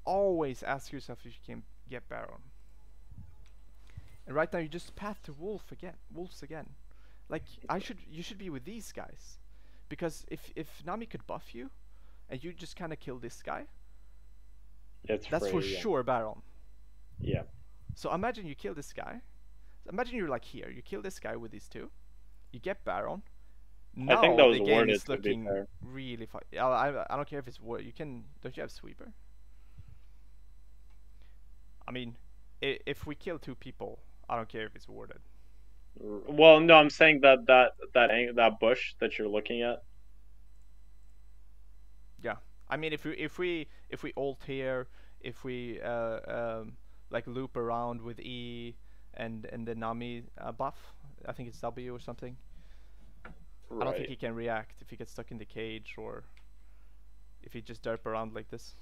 always ask yourself if you can get Baron. And right now you just path to wolves again. Like you should be with these guys, because if Nami could buff you, and you just kind of kill this guy, It's that's free, for yeah. sure Baron. Yeah. So imagine you kill this guy. Imagine you're like here. You kill this guy with these two. You get Baron. I think Now that was the game worded, is to be looking fair. really fun. I don't care if it's word. You can. Don't you have sweeper? I mean, if we kill two people, I don't care if it's warded. Well, no, I'm saying that bush that you're looking at. Yeah. I mean, if we ult here, if we like loop around with E and the Nami buff, I think it's W or something. I don't think he Right. can react if he gets stuck in the cage or if he just derp around like this.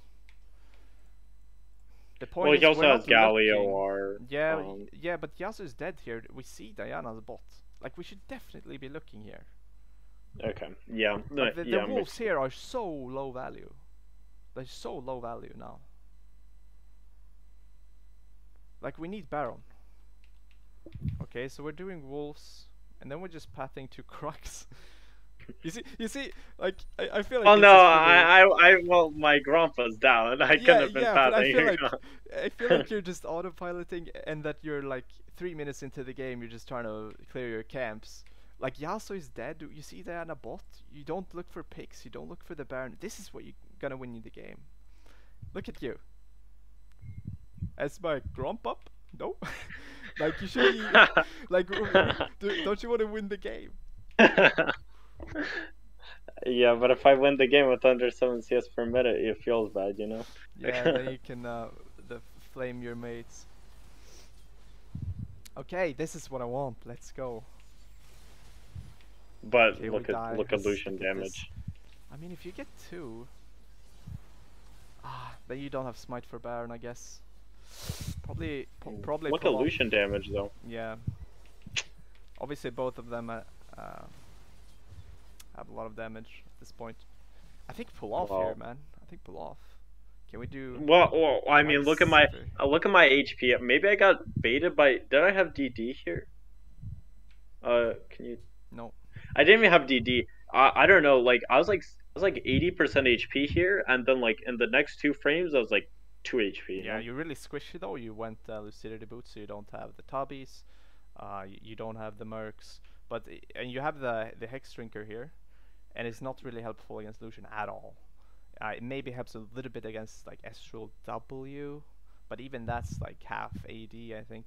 The point Well, he is also we're has not Galio looking. or Yeah, yeah, but Yasuo is dead here. We see Diana's bot. Like we should definitely be looking here. okay. Yeah. Like the Yeah. wolves here are so low value. They're so low value now. Like we need Baron. Okay, so we're doing wolves, and then we're just pathing to Crux. You see, like I feel like Oh this no, is pretty. well, my grandpa's down. I couldn't Yeah, have been yeah, but passing. I feel like you're just autopiloting, and that you're like 3 minutes into the game, you're just trying to clear your camps. Like Yasuo is dead. You see that on a bot. You don't look for picks. You don't look for the Baron. This is what you're gonna win you the game. Look at you. As my grump up? No. Like you should be, like don't you want to win the game? Yeah, but if I win the game with under 7 CS per minute, it feels bad, you know? Yeah, then you can the flame your mates. Okay, this is what I want. Let's go. But Okay, we die. look at Let's Lucian look at this. damage. I mean, if you get two, then you don't have smite for Baron, I guess. Probably Look pull at off. Lucian damage though. Yeah. Obviously, both of them have a lot of damage at this point. I think pull off here, Well, man. I think pull off. Can we do I mean, like look at my HP. Maybe I got baited by. Did I have DD here? Can you? No. I didn't even have DD. I don't know. Like I was like 80% HP here, and then like in the next 2 frames, I was like 2 HP. You Yeah, know? you're really squishy though. You went Lucidity boot, so you don't have the Tubbies. You don't have the Mercs, and you have the Hex Drinker here, and it's not really helpful against Lucian at all. It maybe helps a little bit against like Astral W, but even that's like half AD, I think.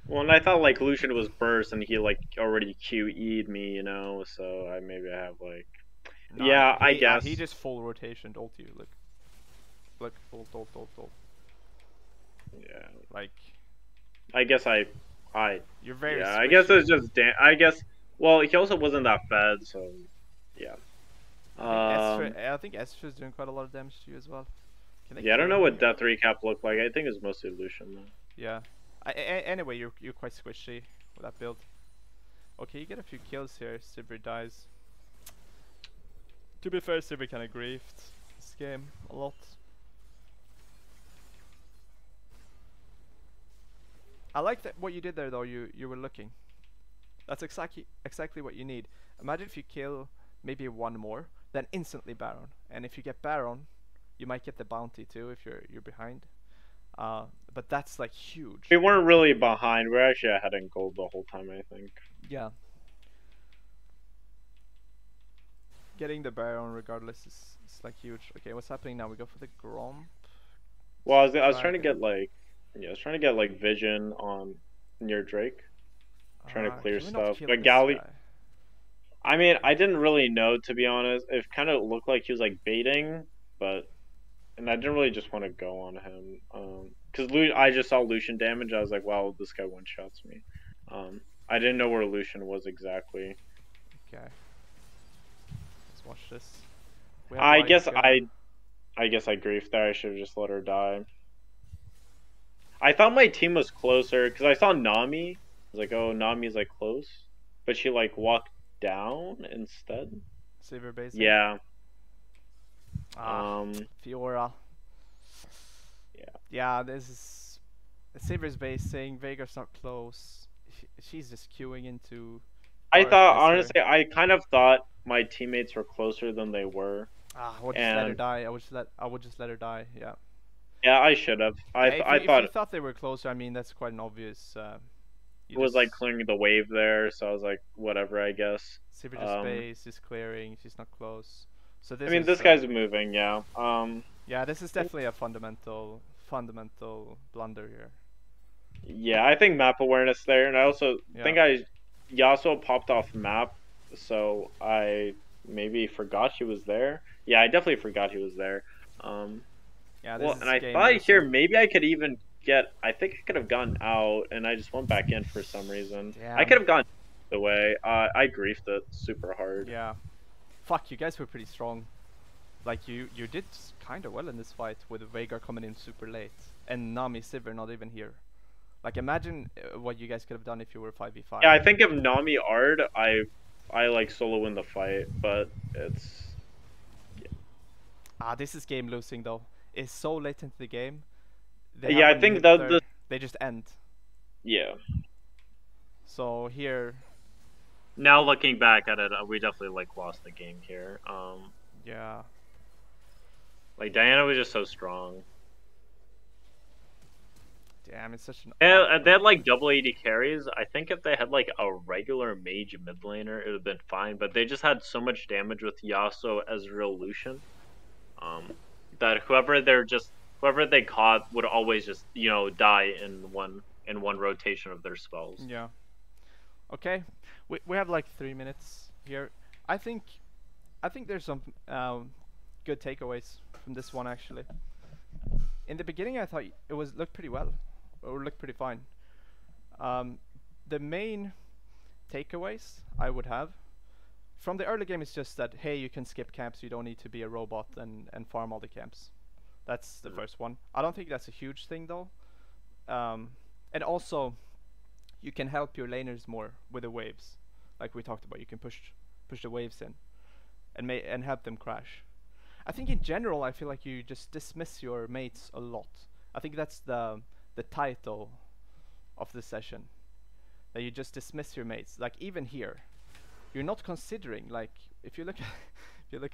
Well, and I thought like Lucian was burst, and he like already QE'd me, you know. So maybe I have like. Nah, Yeah, I he guess. just full rotation ult you. Look, ult. Yeah. Like I guess I you're very yeah. I guess squishy. it's just I guess. Well, he also wasn't that fed, so yeah. I think Estra's doing quite a lot of damage to you as well. Can they Yeah, I don't kill know him what here? death recap looked like. I think it's mostly Lucian though. Yeah. Anyway, you're quite squishy with that build. Okay, you get a few kills here. Sivir dies. To be fair, Sivir kind of griefed this game a lot. I like that what you did there though. You were looking. That's exactly what you need. Imagine if you kill maybe one more, then instantly Baron. And if you get Baron, you might get the bounty too if you're behind. But that's like huge. We weren't really behind. We're actually ahead in gold the whole time, I think. Yeah. Getting the Baron regardless is like huge. Okay, what's happening now? We go for the Gromp. Well, I was trying to Dragon. get like, yeah, I was trying to get like vision on near Drake, trying to clear Can we not stuff. kill But this Gali, guy? I mean, I didn't really know, to be honest. It kind of looked like he was like baiting, but and I didn't really just want to go on him. Because I just saw Lucian damage. I was like, wow, this guy one shots me. I didn't know where Lucian was exactly. Okay. Let's watch this. We have I like guess I guess I griefed there. I should have just let her die. I thought my team was closer because I saw Nami. I was like, oh, Nami's like close, but she like walked down instead. Silver basing. Yeah. Fiora. Yeah. Yeah, this is Silver's basing. Veigar's not close. She's just queuing into. I thought Darkness here. honestly, I kind of thought my teammates were closer than they were. I would just let her die. I would just let her die. Yeah. Yeah, I should have. If thought you thought they were closer, I mean that's quite an obvious. it was like clearing the wave there, so I was like, whatever, I guess. Silver just space is clearing. She's not close. So this. I mean, this guy's moving. Yeah. Yeah, this is definitely a fundamental blunder here. Yeah, I think map awareness there, and I also think Yasuo popped off map, so I maybe forgot he was there. Yeah, I definitely forgot he was there. Yeah, well, and I thought here maybe I could even get. I think I could have gotten out, and I just went back in for some reason. Damn. I could have gone the way. I griefed it super hard. Yeah. Fuck, you guys were pretty strong. Like you did kind of well in this fight with Veigar coming in super late and Nami Sivir not even here. Like imagine what you guys could have done if you were 5v5. Yeah, I think if Nami Ard, I like solo win the fight, but it's. Yeah. This is game losing though. It's so late into the game. Yeah, I think they just end. Yeah. So here. Now looking back at it, we definitely like lost the game here. Yeah. Like Diana was just so strong. Damn, it's such an. They had like double AD carries. I think if they had like a regular mage mid laner, it would have been fine. But they just had so much damage with Yasuo, Ezreal, Lucian, that whoever they caught would always just die in one rotation of their spells. Yeah. Okay, we have like 3 minutes here. I think there's some good takeaways from this one actually. In the beginning, I thought it looked pretty well, or looked pretty fine. The main takeaways I would have from the early game is just that hey, you can skip camps. You don't need to be a robot and farm all the camps. That's the first one. I don't think that's a huge thing though. And also, you can help your laners more with the waves, like we talked about. You can push the waves in, and help them crash. I think in general, I feel like you just dismiss your mates a lot. I think that's the title of the session. That you just dismiss your mates. Like even here, you're not considering. Like if you look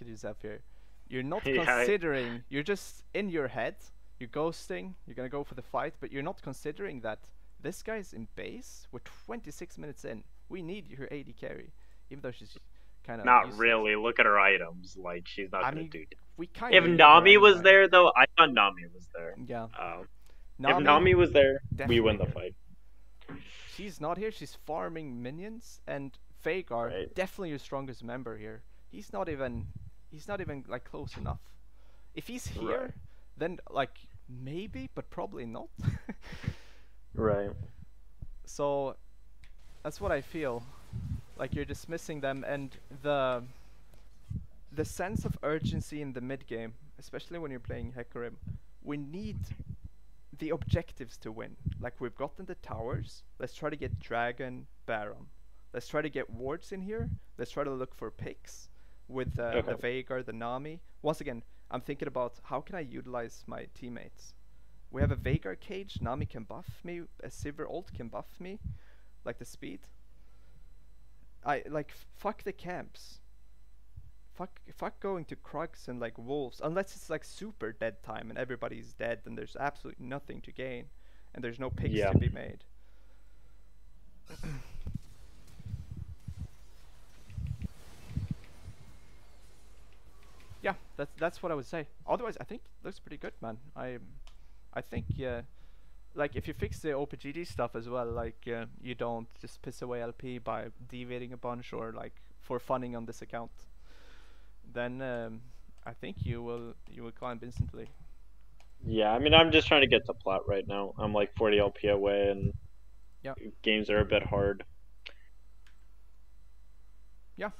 at yourself here, you're not considering. You're just in your head. You're ghosting. You're gonna go for the fight, but you're not considering that this guy's in base. We're 26 minutes in. We need her AD carry, even though she's kind of not really. Look at her items. Like she's not gonna do. We kind if Nami was there though, I thought Nami was there. Yeah. If Nami was there, we win the fight. She's not here. She's farming minions, and Veigar, definitely your strongest member here. He's not even like close enough. If he's here, then like maybe, but probably not. Right. So that's what I feel. Like you're dismissing them, and the sense of urgency in the mid game, especially when you're playing Hecarim, we need the objectives to win. Like we've gotten the towers. Let's try to get Dragon, Baron. Let's try to get wards in here. Let's try to look for picks with the Veigar, the Nami. Once again, I'm thinking about how can I utilize my teammates. We have a Veigar cage. Nami can buff me. A Sivir ult can buff me, like the speed. I like fuck the camps. Fuck going to Krugs and like wolves, unless it's like super dead time and everybody's dead and there's absolutely nothing to gain and there's no picks to be made. Yeah, that's what I would say. Otherwise, I think it looks pretty good, man. I think like if you fix the OPGG stuff as well, like you don't just piss away LP by deviating a bunch or like for funning on this account, then I think you will climb instantly. Yeah, I mean, I'm just trying to get to plat right now. I'm like 40 LP away, and Yeah. games are a bit hard. Yeah.